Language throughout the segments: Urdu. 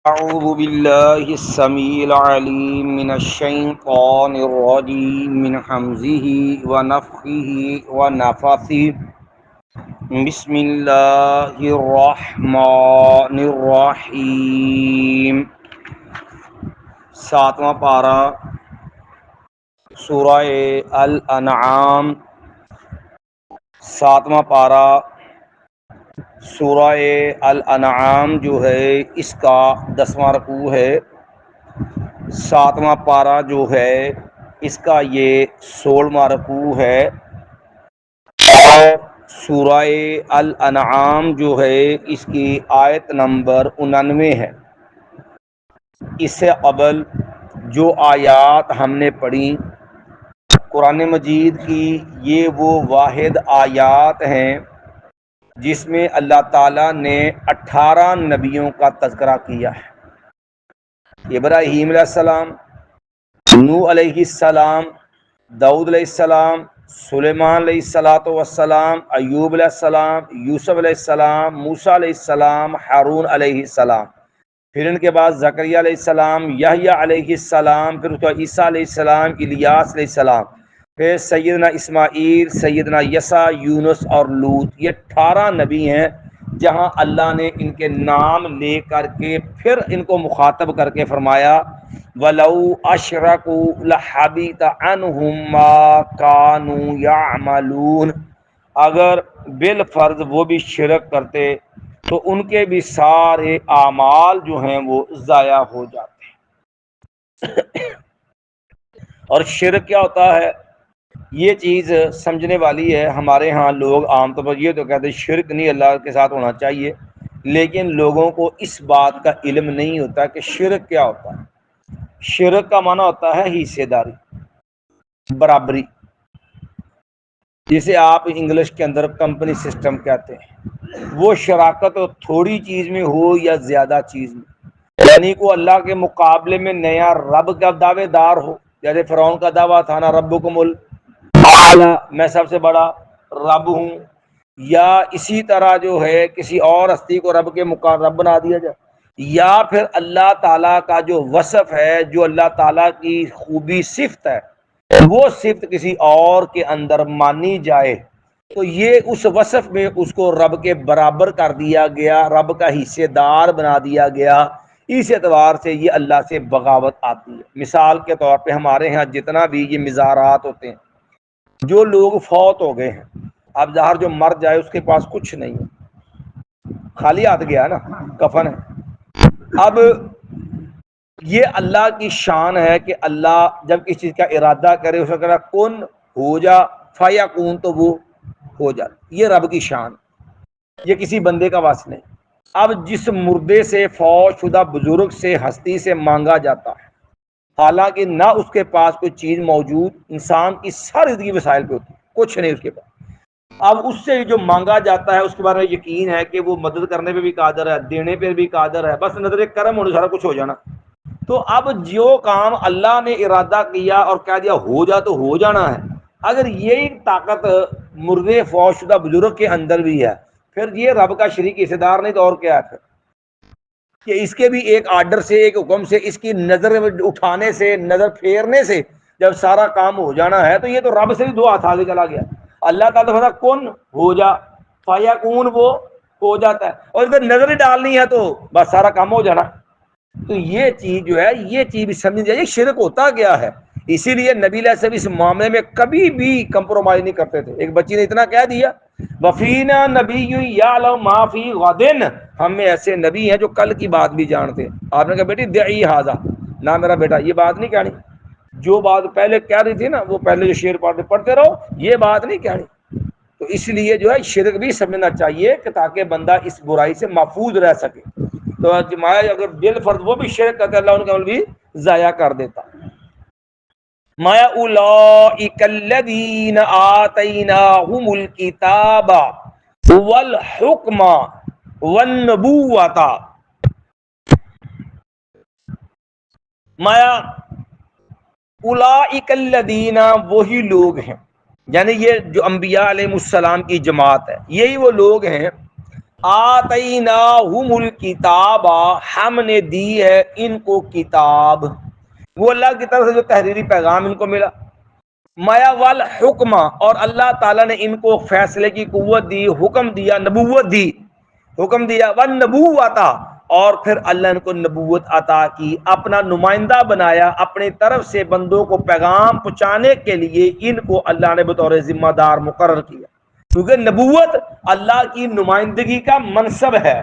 أعوذ بالله السميع العليم من الشيطان الرجيم من حمزه ونفخه ونفثه بسم الله الرحمن الرحيم ساتواں پارہ سورہ الانعام ساتواں پارہ سورہ الانعام جو ہے اس کا 10واں رکوع ہے۔ ساتواں پارہ جو ہے اس کا یہ 16واں رکوع ہے، اور سورہ الانعام جو ہے اس کی آیت نمبر 99 ہے۔ اس سے قبل جو آیات ہم نے پڑھی قرآن مجید کی، یہ وہ واحد آیات ہیں جس میں اللہ تعالیٰ نے 18 نبیوں کا تذکرہ کیا ہے۔ ابراہیم علیہ السلام، نوح علیہ السلام، داؤد علیہ السلام، سلیمان علیہ السلام، ایوب علیہ السلام، یوسف علیہ السلام، موسیٰ علیہ السلام، ہارون علیہ السلام، پھر ان کے بعد زکریا علیہ السلام، یحییٰ علیہ السلام، پھر اس کے بعد عیسیٰ علیہ السلام، الیاس علیہ السلام، پھر سیدنا اسماعیل، سیدنا یسع، یونس اور لوط۔ یہ 18 نبی ہیں جہاں اللہ نے ان کے نام لے کر کے پھر ان کو مخاطب کر کے فرمایا وَلَوْ أَشْرَكُوا لَحَبِطَ عَنْهُمْ مَا كَانُوا يَعْمَلُونَ، اگر بالفرض وہ بھی شرک کرتے تو ان کے بھی سارے اعمال جو ہیں وہ ضائع ہو جاتے ہیں۔ اور شرک کیا ہوتا ہے؟ یہ چیز سمجھنے والی ہے۔ ہمارے ہاں لوگ عام طور پر یہ تو کہتے ہیں شرک نہیں اللہ کے ساتھ ہونا چاہیے، لیکن لوگوں کو اس بات کا علم نہیں ہوتا کہ شرک کیا ہوتا ہے۔ شرک کا معنی ہوتا ہے حصے داری، برابری، جسے آپ انگلش کے اندر کمپنی سسٹم کہتے ہیں۔ وہ شراکت تھوڑی چیز میں ہو یا زیادہ چیز میں، یعنی کو اللہ کے مقابلے میں نیا رب کا دعوے دار ہو، جیسے فرعون کا دعویٰ تھا نا ربکم الاعلی، میں سب سے بڑا رب ہوں، یا اسی طرح جو ہے کسی اور ہستی کو رب کے مقابل رب بنا دیا جائے، یا پھر اللہ تعالیٰ کا جو وصف ہے، جو اللہ تعالیٰ کی خوبی صفت ہے، وہ صفت کسی اور کے اندر مانی جائے تو یہ اس وصف میں اس کو رب کے برابر کر دیا گیا، رب کا حصے دار بنا دیا گیا۔ اس اعتبار سے یہ اللہ سے بغاوت آتی ہے۔ مثال کے طور پہ ہمارے ہاں جتنا بھی یہ مزارات ہوتے ہیں، جو لوگ فوت ہو گئے ہیں، اب ظاہر جو مر جائے اس کے پاس کچھ نہیں ہے، خالی ہاتھ گیا نا، کفن ہے۔ اب یہ اللہ کی شان ہے کہ اللہ جب کسی چیز کا ارادہ کرے، اس کا کہنا کن ہو جا فیکون، تو وہ ہو جاتا۔ یہ رب کی شان، یہ کسی بندے کا واسطہ نہیں۔ اب جس مردے سے، فوت شدہ بزرگ سے، ہستی سے مانگا جاتا ہے، حالانکہ نہ اس کے پاس کوئی چیز موجود، انسان کی ساری زندگی وسائل پہ ہوتی ہے، کچھ نہیں اس کے پاس، اب اس سے جو مانگا جاتا ہے اس کے بارے میں یقین ہے کہ وہ مدد کرنے پہ بھی قادر ہے، دینے پہ بھی قادر ہے، بس نظر کرم ہونے سارا کچھ ہو جانا۔ تو اب جو کام اللہ نے ارادہ کیا اور کہہ دیا ہو جا تو ہو جانا ہے، اگر یہی طاقت مردے فوت شدہ بزرگ کے اندر بھی ہے، پھر یہ رب کا شریک حصے دار نہیں تو اور کیا ہے پھر؟ کہ اس کے بھی ایک آرڈر سے، ایک حکم سے، اس کی نظر اٹھانے سے، نظر پھیرنے سے جب سارا کام ہو جانا ہے تو یہ تو رب سے بھی 2 ہاتھ آگے چلا گیا۔ اللہ تعالیٰ فرماتا کن ہو جا فیکون، وہ ہو جاتا ہے، اور اگر نظر ڈالنی ہے تو بس سارا کام ہو جانا۔ تو یہ چیز جو ہے، یہ چیز بھی سمجھ جائے شرک ہوتا کیا ہے۔ اسی لیے نبی علیہ السلام اس معاملے میں کبھی بھی کمپرومائز نہیں کرتے تھے۔ ایک بچی نے اتنا کہہ دیا وفینا نبی یعلم ما فی غد، ہم میں ایسے نبی ہیں جو کل کی بات بھی جانتے ہیں۔ آپ نے کہا بیٹی دعی ھذا، نہ میرا بیٹا یہ بات نہیں کہنی، جو بات پہلے کہہ رہی تھی نا، وہ پہلے جو شعر پڑھتے رہو، یہ بات نہیں کہنی۔ تو اس لیے جو ہے شرک بھی سمجھنا چاہیے کہ تاکہ بندہ اس برائی سے محفوظ رہ سکے۔ تو مایا اگر بالفرض وہ بھی شرک کرتے، اللہ ان کا عمل بھی ضائع کر دیتا۔ مایا اولئک الذین آتیناہم الکتاب والحکم والنبوۃ، مایا اولئک الذین، وہی لوگ ہیں، یعنی یہ جو انبیاء علیہ السلام کی جماعت ہے، یہی وہ لوگ ہیں آتیناہم الکتاب، ہم نے دی ہے ان کو کتاب، وہ اللہ کی طرف سے جو تحریری پیغام ان کو ملا، مایا والحکم، اور اللہ تعالیٰ نے ان کو فیصلے کی قوت دی، حکم دیا، نبوت دی، حکم دیا، والنبوت، اور پھر اللہ نے ان کو نبوت عطا کی، اپنا نمائندہ بنایا اپنی طرف سے بندوں کو پیغام پہنچانے کے لیے، ان کو اللہ نے بطور ذمہ دار مقرر کیا، کیونکہ نبوت اللہ کی نمائندگی کا منصب ہے،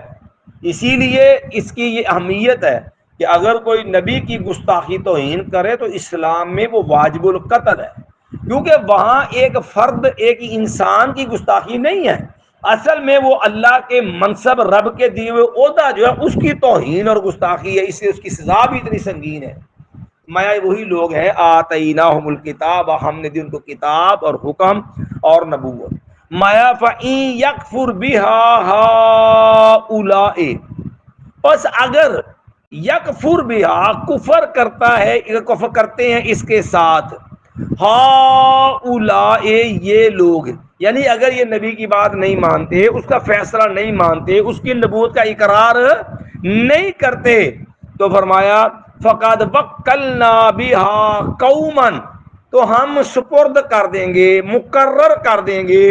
اسی لیے اس کی یہ اہمیت ہے کہ اگر کوئی نبی کی گستاخی توہین کرے تو اسلام میں وہ واجب القتل ہے، کیونکہ وہاں ایک فرد ایک انسان کی گستاخی نہیں ہے، اصل میں وہ اللہ کے منصب، رب کے دیے ہوئے عہدہ جو ہے اس کی توہین اور گستاخی ہے، اس لیے اس کی سزا بھی اتنی سنگین ہے۔ میں وہی لوگ ہیں، آتیناہم الکتاب، ہم نے دی ان کو کتاب اور حکم اور نبوت، مایا فَإِن یکفر بِہَا ہؤلاء، بس اگر یکفر بہا، کفر کرتا ہے، کفر کرتے ہیں اس کے ساتھ، ہؤلاء، یہ لوگ، یعنی اگر یہ نبی کی بات نہیں مانتے، اس کا فیصلہ نہیں مانتے، اس کی نبوت کا اقرار نہیں کرتے، تو فرمایا فقد وکلنا بہا قوما، تو ہم سپرد کر دیں گے، مقرر کر دیں گے،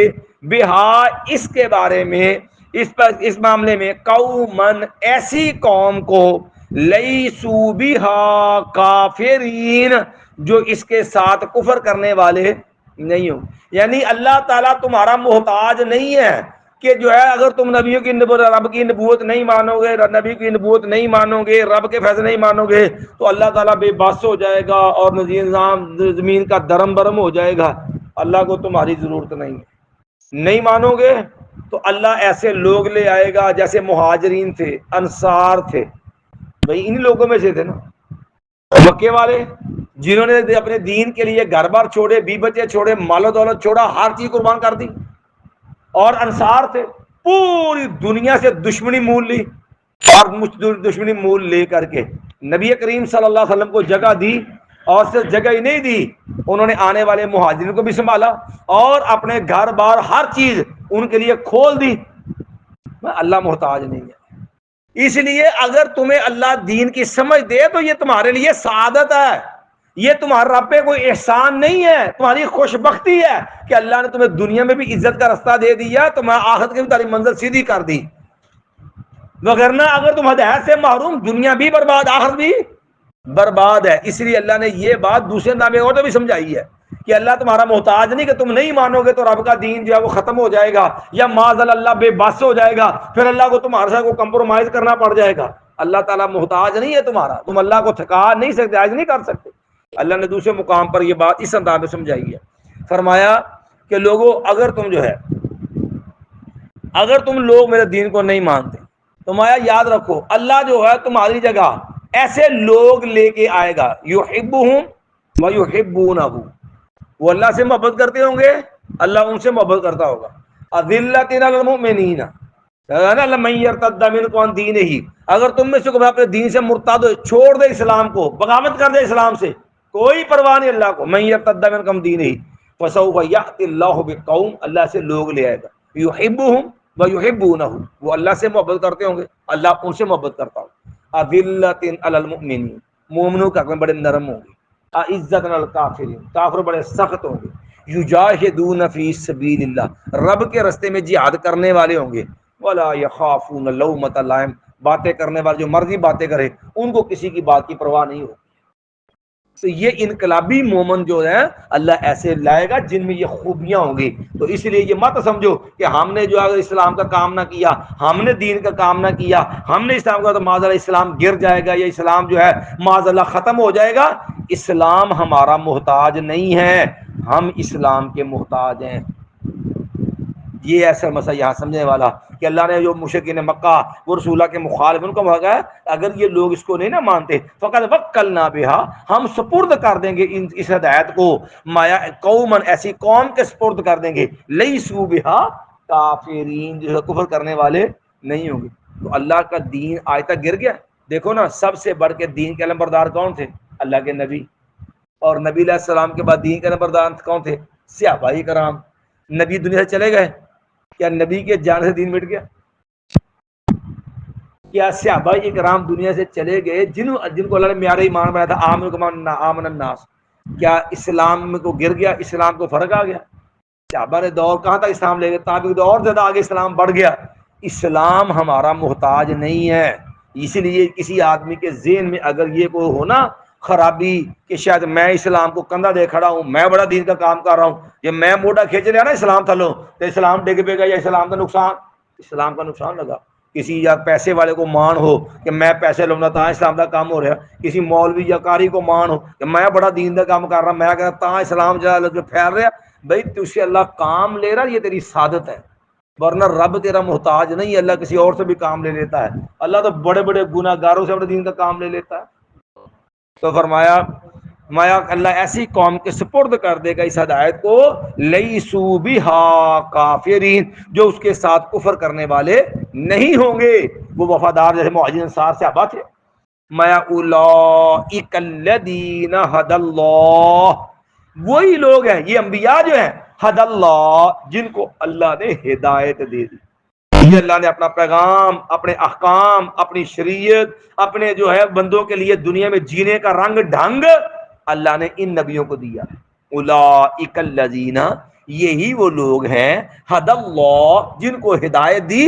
بہا، اس کے بارے میں، اس معاملے میں، قومن، ایسی قوم کو، لیسو بہا کافرین، جو اس کے ساتھ کفر کرنے والے نہیں ہوں، یعنی اللہ تعالیٰ تمہارا محتاج نہیں ہے کہ جو ہے اگر تم نبیوں کی نبوت، رب کی نبوت نہیں مانو گے، نبی کی نبوت نہیں مانو گے، رب کے فیصلے نہیں مانو گے تو اللہ تعالیٰ بے بس ہو جائے گا اور نظام زمین کا درم برم ہو جائے گا۔ اللہ کو تمہاری ضرورت نہیں ہے، نہیں مانو گے تو اللہ ایسے لوگ لے آئے گا جیسے مہاجرین تھے، انصار تھے، بھائی ان لوگوں میں سے تھے نا مکے والے، جنہوں نے اپنے دین کے لیے گھر بار چھوڑے، بی بچے چھوڑے، مال و دولت چھوڑا، ہر چیز قربان کر دی، اور انصار تھے، پوری دنیا سے دشمنی مول لی، اور دشمنی مول لے کر کے نبی کریم صلی اللہ علیہ وسلم کو جگہ دی، اور صرف جگہ ہی نہیں دی، انہوں نے آنے والے مہاجرین کو بھی سنبھالا اور اپنے گھر بار ہر چیز ان کے لیے کھول دی۔ اللہ محتاج نہیں ہے، اس لیے اگر تمہیں اللہ دین کی سمجھ دے تو یہ تمہارے لیے سعادت ہے، یہ تمہارا رب پہ کوئی احسان نہیں ہے، تمہاری خوش بختی ہے کہ اللہ نے تمہیں دنیا میں بھی عزت کا رستہ دے دیا، تمہیں آخرت کی بھی تمہاری منزل سیدھی کر دی، وگرنہ اگر تم ہدایت سے محروم، دنیا بھی برباد، آخرت بھی برباد ہے۔ اس لیے اللہ نے یہ بات دوسرے نامے اور تو بھی سمجھائی ہے کہ اللہ تمہارا محتاج نہیں کہ تم نہیں مانو گے تو رب کا دین جو ہے وہ ختم ہو جائے گا، یا معاذ اللہ بے بس ہو جائے گا، پھر اللہ کو تمہارے ساتھ کو کمپرومائز کرنا پڑ جائے گا۔ اللہ تعالیٰ محتاج نہیں ہے تمہارا، تم اللہ کو تھکا نہیں سکتے، عاجز نہیں کر سکتے۔ اللہ نے دوسرے مقام پر یہ بات اس انداز میں سمجھائی ہے، فرمایا کہ لوگوں اگر تم جو ہے، اگر تم لوگ میرے دین کو نہیں مانتے تو مایا یاد رکھو اللہ جو ہے تمہاری جگہ ایسے لوگ لے کے آئے گا، یحبہم ویحبونہ، وہ اللہ سے محبت کرتے ہوں گے، اللہ ان سے محبت کرتا ہوگا، اذلۃ علی المؤمنین، من یرتد منکم عن دینہ، اگر تم میں سے کوئی اپنے دین سے مرتد ہو، چھوڑ دے اسلام کو، بغاوت کر دے اسلام سے، کوئی پرواہ نہیں اللہ کو، من یرتد منکم عن دینہ فسوف یأتی اللہ بقوم، اللہ سے لوگ لے آئے گا، یحبہم ویحبونہ، وہ اللہ سے محبت کرتے ہوں گے، اللہ ان سے محبت کرتا ہوگا، اذلۃ علی المؤمنین، مومنوں کے حق میں بڑے نرم ہوں گے، اعزۃ علی الکافرین، کافر بڑے سخت ہوں گے، یجاہدون فی سبیل اللہ، رب کے راستے میں جہاد کرنے والے ہوں گے، ولا یخافون لومۃ لائم، باتیں کرنے والے جو مرضی باتیں کرے ان کو کسی کی بات کی پرواہ نہیں ہوگی۔ تو یہ انقلابی مومن جو ہے اللہ ایسے لائے گا جن میں یہ خوبیاں ہوں گی۔ تو اس لیے یہ مت سمجھو کہ ہم نے جو اگر اسلام کا کام نہ کیا، ہم نے دین کا کام نہ کیا، ہم نے اسلام کا تو معاذ اللہ اسلام گر جائے گا، یا اسلام جو ہے معاذ اللہ ختم ہو جائے گا۔ اسلام ہمارا محتاج نہیں ہے، ہم اسلام کے محتاج ہیں۔ یہ ایسا مسئلہ یہاں سمجھنے والا کہ اللہ نے جو مشرکین مکہ وہ رسول اللہ کے مخالف ان کو بھگا، اگر یہ لوگ اس کو نہیں نہ مانتے فقط وکلنا بہا، ہم سپرد کر دیں گے اس ہدایت کو، مایا قومن، ایسی قوم کے سپرد کر دیں گے، لیسو بہا کافرین، جو کفر کرنے والے نہیں ہوں گے۔ تو اللہ کا دین آج تک گر گیا؟ دیکھو نا، سب سے بڑھ کے دین کے علمبردار کون تھے؟ اللہ کے نبی، اور نبی علیہ السلام کے بعد دین کے علمبردار کون تھے؟ صحابہ کرام۔ نبی دنیا سے چلے گئے، کیا نبی کے جانے سے دین مٹ گیا؟ کیا صحابہ اکرام دنیا سے چلے گئے جن کو اللہ نے معیار ایمان بنایا تھا آمن کما آمن الناس، کیا اسلام کو گر گیا؟ اسلام کو فرق آ گیا؟ صحابہ نے دور کہاں تھا اسلام لے گئے، تابعین اور زیادہ آگے اسلام بڑھ گیا۔ اسلام ہمارا محتاج نہیں ہے، اسی لیے کسی آدمی کے ذہن میں اگر یہ کوئی ہو نا خرابی کہ شاید میں اسلام کو کندھا دے کھڑا ہوں، میں بڑا دین کا کام کر رہا ہوں، یہ میں موڈا کھینچ لیا نا اسلام تھلو تو اسلام ڈگ پے گا یا اسلام کا نقصان، اسلام کا نقصان لگا۔ کسی یا پیسے والے کو مان ہو کہ میں پیسے لوں گا تا اسلام کا کام ہو رہا، کسی مولوی یا قاری کو مان ہو کہ میں بڑا دین کا کام کر رہا، میں کہتا تا اسلام جو پھیل رہا، بھائی تجھ سے اللہ کام لے رہا، یہ تیری سعادت ہے، ورنہ رب تیرا محتاج نہیں، اللہ کسی اور سے بھی کام لے لیتا ہے، اللہ تو بڑے بڑے گناہ گاروں سے اپنے دین کا کام لے لیتا ہے۔ تو فرمایا اللہ ایسی قوم کے سپرد کر دے گا اس ہدایت کو، لیسو بہا کافرین، جو اس کے ساتھ کفر کرنے والے نہیں ہوں گے، وہ وفادار جیسے مہاجرین انصار صحابہ تھے۔ مَا اولئک الذین ھدی اللہ، وہی لوگ ہیں، یہ انبیاء جو ہیں، ھدی اللہ، جن کو اللہ نے ہدایت دے دی۔ یہ اللہ نے اپنا پیغام، اپنے احکام، اپنی شریعت، اپنے جو ہے بندوں کے لیے دنیا میں جینے کا رنگ ڈھنگ اللہ نے ان نبیوں کو دیا۔ اولئک الذین، یہی وہ لوگ ہیں، ھدی اللہ، جن کو ہدایت دی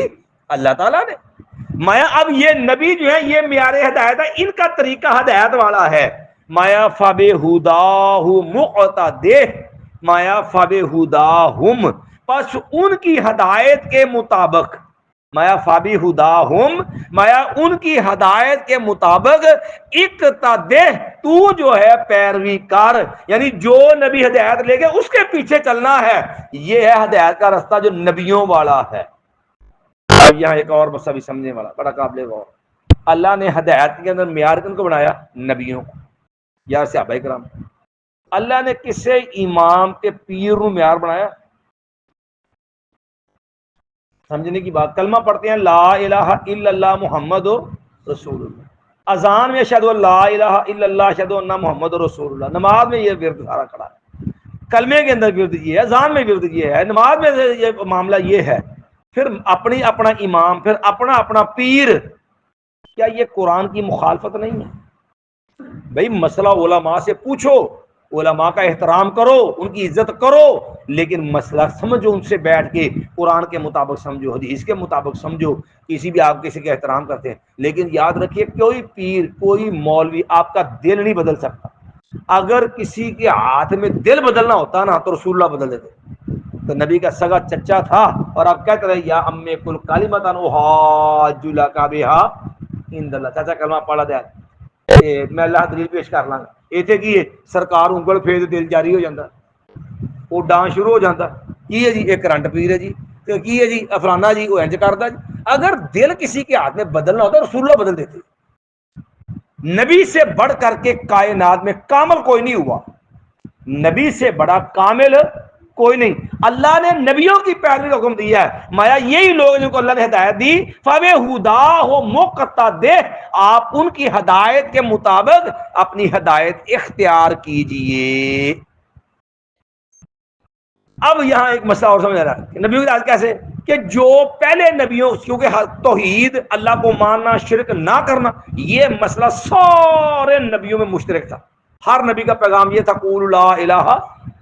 اللہ تعالیٰ نے۔ مایا اب یہ نبی جو ہے یہ معیار ہدایت ہے، ان کا طریقہ ہدایت والا ہے۔ مایا فبہداہ مقتدی، مایا فبہداہم، پس ان کی ہدایت کے مطابق، مایا فبہداہم، مایا ان کی ہدایت کے مطابق، اقتدی، تو جو ہے پیروی کر، یعنی جو نبی ہدایت لے گئے اس کے پیچھے چلنا ہے، یہ ہے ہدایت کا رستہ جو نبیوں والا ہے۔ اب یہاں ایک اور مسئلہ بھی سمجھنے والا بڑا قابل غور، اللہ نے ہدایت کے اندر معیار کن کو بنایا؟ نبیوں کو یا صحابہ کرام۔ اللہ نے کسے امام کے پیر نو معیار بنایا؟ سمجھنے کی بات، کلمہ پڑھتے ہیں لا الہ الا اللہ محمد رسول اللہ، اذان میں اشہد ان لا الہ الا اللہ اشہد ان محمد رسول اللہ، نماز میں یہ ورد سارا کھڑا ہے، کلمے کے اندر ورد یہ ہے، اذان میں ورد یہ ہے، نماز میں یہ معاملہ یہ ہے، پھر اپنا امام، پھر اپنا پیر۔ کیا یہ قرآن کی مخالفت نہیں ہے؟ بھئی مسئلہ علماء سے پوچھو، علماء کا احترام کرو، ان کی عزت کرو، لیکن مسئلہ سمجھو ان سے بیٹھ کے، قرآن کے مطابق سمجھو، حدیث کے مطابق سمجھو، کسی بھی آپ کسی کا احترام کرتے ہیں، لیکن یاد رکھیے کوئی پیر، کوئی مولوی آپ کا دل نہیں بدل سکتا۔ اگر کسی کے ہاتھ میں دل بدلنا ہوتا نا تو رسول اللہ بدل دیتے۔ تو نبی کا سگا چچا تھا اور آپ کہتے رہے یا امی کل کلمۃ احاج لک بہا عند اللہ، چاچا کلمہ پڑھا دیا میں اللہ دلیل پیش کر لاں گا، ایتھے کی سرکار انگل پھیر دل جاری ہو جاتا، وہ ڈان شروع ہو جاتا، کی ہے جی ایک کرنٹ پیر ہے جی، کی ہے جی افلانا جی وہ انج کرتا جی۔ اگر دل کسی کے ہاتھ میں بدلنا ہوتا رسول اللہ بدل دیتے۔ نبی سے بڑھ کر کے کائنات میں کامل کوئی نہیں ہوا، نبی سے بڑا کامل کوئی نہیں، اللہ نے نبیوں کی پیروی کا حکم دیا ہے۔ مایا یہی لوگ جن کو اللہ نے ہدایت دی، فبہداہ مقتدی، آپ ان کی ہدایت کے مطابق اپنی ہدایت اختیار کیجئے۔ اب یہاں ایک مسئلہ اور سمجھ آ رہا ہے، نبیوں کی ہدایت کیسے؟ کہ جو پہلے نبیوں، کیونکہ توحید، اللہ کو ماننا، شرک نہ کرنا، یہ مسئلہ سارے نبیوں میں مشترک تھا۔ ہر نبی کا پیغام یہ تھا قولوا لا الہ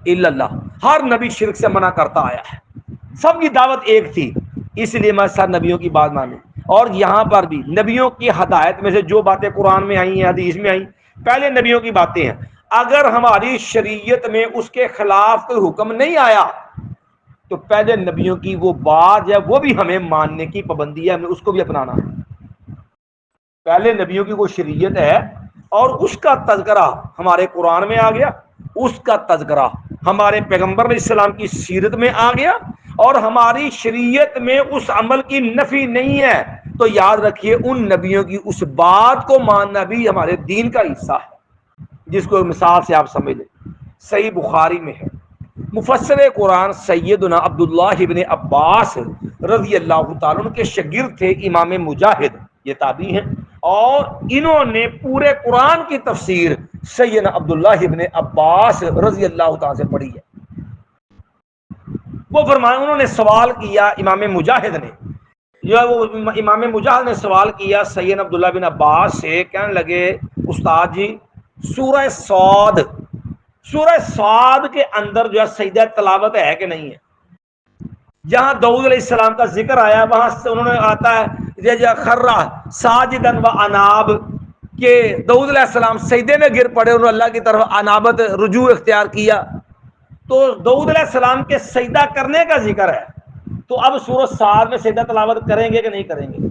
الا اللہ، ہر نبی شرک سے منع کرتا آیا ہے، سب کی دعوت ایک تھی، اس لیے میں سب نبیوں کی بات مانی۔ اور یہاں پر بھی نبیوں کی ہدایت میں سے جو باتیں قرآن میں آئی ہیں، حدیث میں آئیں، پہلے نبیوں کی باتیں ہیں، اگر ہماری شریعت میں اس کے خلاف کوئی حکم نہیں آیا تو پہلے نبیوں کی وہ بات ہے وہ بھی ہمیں ماننے کی پابندی ہے، ہمیں اس کو بھی اپنانا ہے۔ پہلے نبیوں کی وہ شریعت ہے اور اس کا تذکرہ ہمارے قرآن میں آ گیا، اس کا تذکرہ ہمارے پیغمبر علیہ السلام کی سیرت میں آ گیا، اور ہماری شریعت میں اس عمل کی نفی نہیں ہے، تو یاد رکھیے ان نبیوں کی اس بات کو ماننا بھی ہمارے دین کا حصہ ہے۔ جس کو مثال سے آپ سمجھ لیں، صحیح بخاری میں ہے، مفسر قرآن سیدنا عبداللہ ابن عباس رضی اللہ تعالیٰ عنہ کے شاگرد تھے امام مجاہد، یہ تابعی ہیں، اور انہوں نے پورے قرآن کی تفسیر سیدنا عبداللہ ابن عباس رضی اللہ تعالیٰ سے پڑھی ہے۔ وہ فرمائے، انہوں نے سوال کیا امام مجاہد نے جو ہے وہ امام مجاہد نے سوال کیا سید عبداللہ بن عباس سے، کہنے لگے استاد جی سورہ صاد، سورہ صاد کے اندر جو ہے سجدہ تلاوت ہے کہ نہیں ہے؟ جہاں داؤد علیہ السلام کا ذکر آیا وہاں سے انہوں نے آتا ہے خرہ ساجدن و اناب، کہ داؤد علیہ السلام سجدے میں گر پڑے، انہوں نے اللہ کی طرف انابت رجوع اختیار کیا، تو داؤد علیہ السلام کے سجدہ کرنے کا ذکر ہے، تو اب سورہ صاد میں سجدہ تلاوت کریں گے کہ نہیں کریں گے؟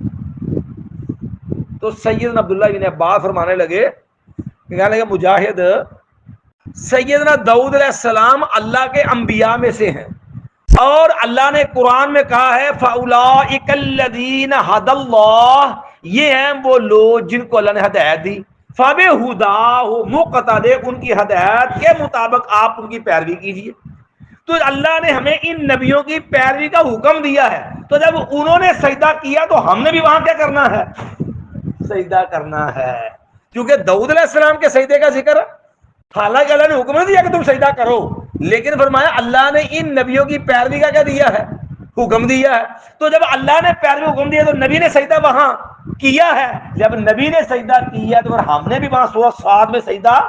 تو سیدنا عبداللہ بن عباس فرمانے لگے، کہنے لگے مجاہد سیدنا داؤد علیہ السلام اللہ کے انبیاء میں سے ہیں، اور اللہ نے قرآن میں کہا ہے فَأُولَٰئِكَ الَّذِينَ هَدَى اللَّهُ، یہ ہیں وہ لوگ جن کو اللہ نے ہدایت دی، فَبِهُدَاهُ مُقْتَدِیٰ، ان کی ہدایت کے مطابق آپ ان کی پیروی کیجیے۔ تو اللہ نے ہمیں ان نبیوں کی پیروی کا حکم دیا ہے، تو جب انہوں نے سجدہ کیا تو ہم نے بھی وہاں کیا کرنا ہے؟ سجدہ کرنا ہے، کیونکہ داؤد علیہ السلام کے سجدے کا ذکر ہے، حالانکہ اللہ نے حکم نہیں دیا کہ تم سجدہ کرو، لیکن فرمایا اللہ نے ان نبیوں کی پیروی کا کیا دیا ہے؟ حکم دیا ہے۔ تو جب اللہ نے پیروی حکم دیا تو نبی نے سجدہ وہاں کیا ہے، جب نبی نے سجدہ کیا تو پھر ہم نے بھی وہاں سورہ صاد میں سجدہ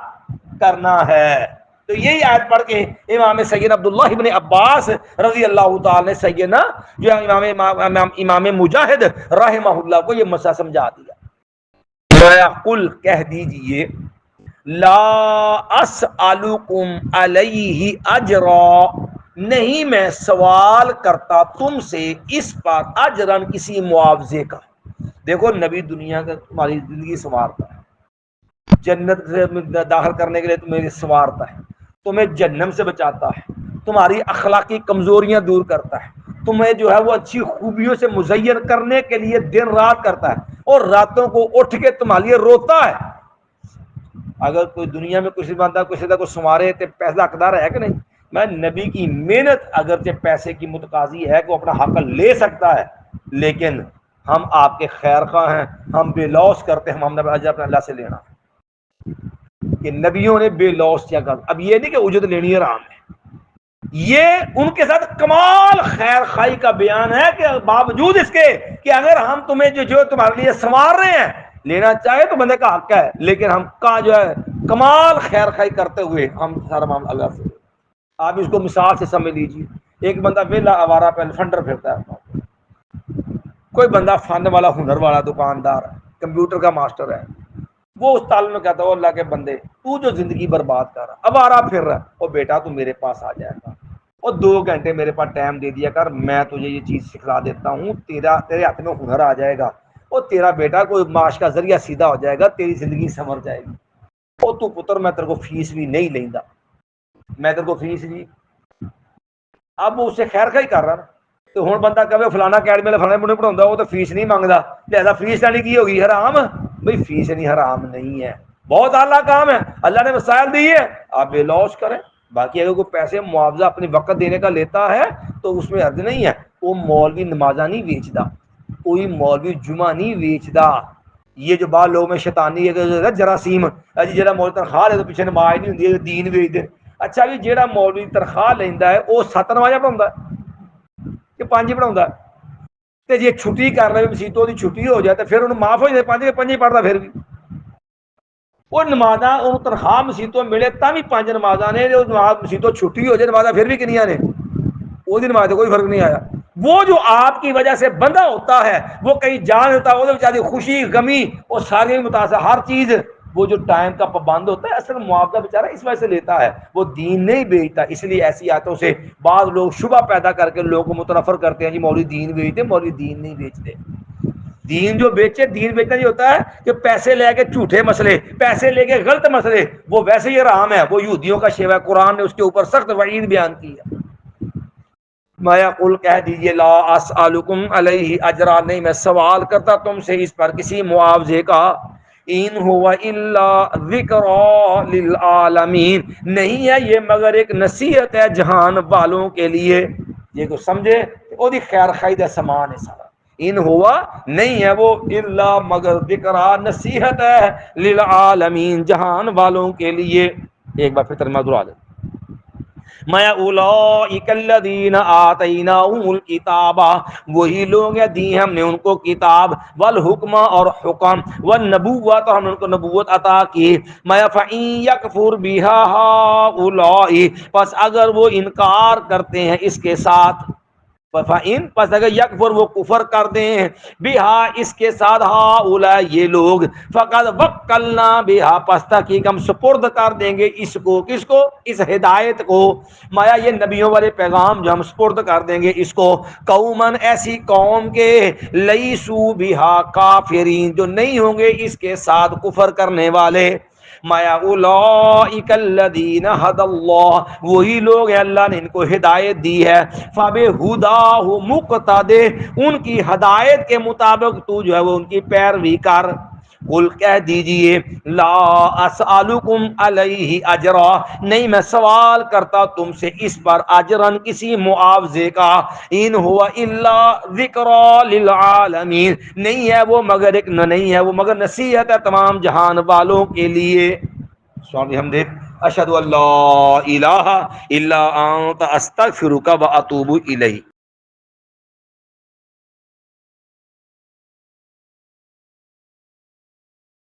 کرنا ہے۔ تو یہی آیت پڑھ کے امام سیدنا عبداللہ ابن عباس رضی اللہ تعالی نے سیدنا جو امام مجاہد رحمہ اللہ کو یہ مسئلہ سمجھا دیا۔ قل کہہ دیجئے لا اسألکم علیہ اجرا، نہیں میں سوال کرتا تم سے اس پر اجرن کسی معاوضے کا۔ دیکھو نبی دنیا کا تمہاری زندگی سنوارتا ہے، جنت سے داخل کرنے کے لیے تمہیں سنوارتا ہے، تمہیں جہنم سے بچاتا ہے، تمہاری اخلاقی کمزوریاں دور کرتا ہے، تمہیں جو ہے وہ اچھی خوبیوں سے مزین کرنے کے لیے دن رات کرتا ہے، اور راتوں کو اٹھ کے تمہارے لیے روتا ہے۔ اگر کوئی دنیا میں کسی بندہ کسی کا کو سنوارے تو پیسہ حقدار ہے کہ نہیں؟ میں نبی کی محنت اگرچہ پیسے کی متقاضی ہے کہ وہ اپنا حق لے سکتا ہے، لیکن ہم آپ کے خیر خواہ ہیں، ہم بے لوث کرتے ہیں، ہم نے اجر اپنے اللہ سے لینا کہ نبیوں نے بے لوث کیا کر۔ اب یہ نہیں کہ اجرت لینی حرام ہے، یہ ان کے ساتھ کمال خیر خواہی کا بیان ہے کہ باوجود اس کے کہ اگر ہم تمہیں جو تمہارے لیے سنوار رہے ہیں لینا چاہے تو بندے کا حق ہے، لیکن ہم کا جو ہے کمال خیر خواہی کرتے ہوئے ہم سارا معاملہ اللہ سے۔ آپ اس کو مثال سے سمجھ لیجیے، ایک بندہ ویلا آوارہ پہ فنڈر پھرتا ہے، کوئی بندہ فن والا ہنر والا دکاندار ہے، کمپیوٹر کا ماسٹر ہے، وہ اس تعلق میں کہتا ہے اللہ کے بندے تو جو زندگی برباد کر رہا آوارہ پھر رہا ہے، اور بیٹا تو میرے پاس آ جائے گا اور 2 گھنٹے میرے پاس ٹائم دے دیا کر، میں تجھے یہ چیز سکھلا دیتا ہوں، تیرے ہاتھ میں ہنر آ جائے گا اور تیرا بیٹا کوئی معاش کا ذریعہ سیدھا ہو جائے گا، تیری زندگی سنور جائے گی، اور تو پتر میں تیرے کو فیس بھی نہیں لیندا، میں تیرے کو فیس نہیں۔ اب وہ اس سے خیر خواہی کر رہا نا، تو ہوں بندہ کہے فلانا اکیڈمی والے فلانے منہ پڑھاؤں وہ تو فیس نہیں مانگتا، لہذا فیس لینی کی ہوگی حرام؟ بھائی فیس نہیں حرام نہیں ہے، بہت اعلیٰ کام ہے، اللہ نے وسائل دی ہے، آپ بے لوث کریں۔ باقی اگر کوئی پیسے معاوضہ اپنی وقت دینے کا لیتا ہے تو اس میں حرج نہیں ہے، وہ مولوی نمازہ نہیں بیچتا، کوئی مولوی جمعہ نہیں بیچتا۔ یہ جو بعض لوگوں میں شیطانی ہے کہ جراثیم جہاں مولوی تنخواہ لے تو پیچھے نماز نہیں ہوتی، دین بیچ دے۔ اچھا بھی جہاں مولوی تنخواہ لینا ہے وہ 7 نمازیں پڑھاؤں کہ 5 پڑھاؤں، تو جی چھٹی کر رہے مسیتوں کی چھٹی ہو جائے تو پھر انہوں معاف ہو جائے، 5 پڑھتا پھر بھی وہ نمازاں ان تنخواہ مسیتوں ملے تا بھی 5 نمازاں نے، جو نماز مسیتوں چھٹی ہو جائے نمازاں پھر بھی کنیاں نے، وہ نماز کوئی فرق نہیں آیا۔ وہ جو آپ کی وجہ سے بندہ ہوتا ہے وہ کہیں جان ہوتا ہے، وہ بیچاری خوشی غمی اور ساری متاثر ہر چیز، وہ جو ٹائم کا پابند ہوتا ہے اصل معاوضہ بیچارہ اس وجہ سے لیتا ہے، وہ دین نہیں بیچتا۔ اس لیے ایسی آیتوں سے بعض لوگ شبہ پیدا کر کے لوگوں کو متنفر کرتے ہیں، جی مولوی دین بیچتے، مولوی دین نہیں بیچتے۔ دین جو بیچے، دین بیچنا یہ ہوتا ہے کہ پیسے لے کے جھوٹے مسئلے، پیسے لے کے غلط مسئلے، وہ ویسے ہی حرام ہے، وہ یہودیوں کا شیوہ، قرآن نے اس کے اوپر سخت وعید بیان کی ہے۔ مایا قل کہہ دیجئے لا اسألکم علیہ اجرا، نہیں میں سوال کرتا تم سے اس پر کسی معاوضے کا، ان ہوا الا ذکری للعالمین، نہیں ہے یہ مگر ایک نصیحت ہے جہان والوں کے لیے۔ یہ کو سمجھے وہ دی خیر خواہی دا سامان ہے سارا، ان ہوا نہیں ہے وہ الا مگر ذکرا نصیحت ہے للعالمین جہان والوں کے لیے۔ ایک بار پھر ترجمہ دہرا لیں، میں اولئک الذین آتیناہم الکتاب، وہی لوگ ہیں دی ہم نے ان کو کتاب، والحکم اور حکم، والنبوت ہم نے ان کو نبوت عطا کی، میں فإن یکفر بہا ہؤلاء، پس اگر وہ انکار کرتے ہیں اس کے ساتھ، فإن پس اگر یکفر وہ کفر کر دیں، بہا اس کے ساتھ، ہؤلاء یہ لوگ، فقد وکلنا بہا پس تحقیق ہم سپرد کر دیں گے اس کو، کس کو؟ اس ہدایت کو، مایا یہ نبیوں والے پیغام جو ہم سپرد کر دیں گے اس کو، قومن ایسی قوم کے، لیسو بہا کافرین جو نہیں ہوں گے اس کے ساتھ کفر کرنے والے، مایا اولئک الذین ھدی اللہ، وہی لوگ ہیں اللہ نے ان کو ہدایت دی ہے، فبہداہ مقتدی، ان کی ہدایت کے مطابق تو جو ہے وہ ان کی پیروی کر، قل کہہ دیجئے لا اسألکم علیہ اجرا، نہیں میں سوال کرتا تم سے اس پر اجرن کسی معاوضے کا، ان ہوا الا ذکری للعالمین، نہیں ہے وہ مگر ایک نہیں ہے وہ مگر نصیحت ہے تمام جہان والوں کے لیے۔ سبحان بحمدہ، اشہد ان لا الہ الا انت استغفرک و اتوب الیک۔